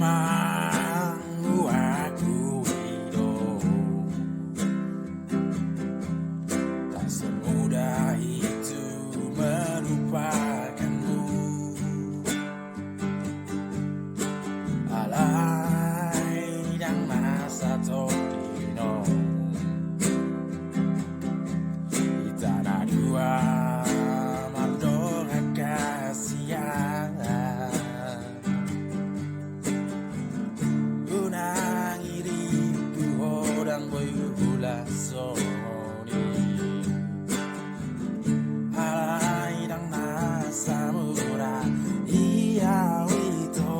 memangmu aku hidup tak semudah itu melupakanmu. Alai dan masa todino di tanah dua mardonga kasihan unang iriku hodang boyulah soni alai dan masa murah iya wito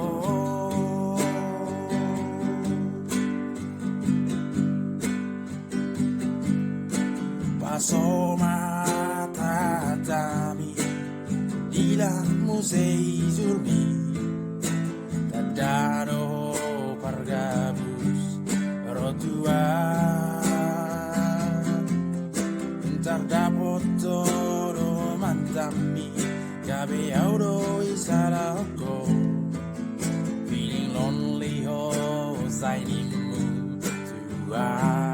paso mata tami ilah musei zulmi tadano pargabus rotua tardapot todo mantami gabe auro isarako feeling lonely ho zainimu tua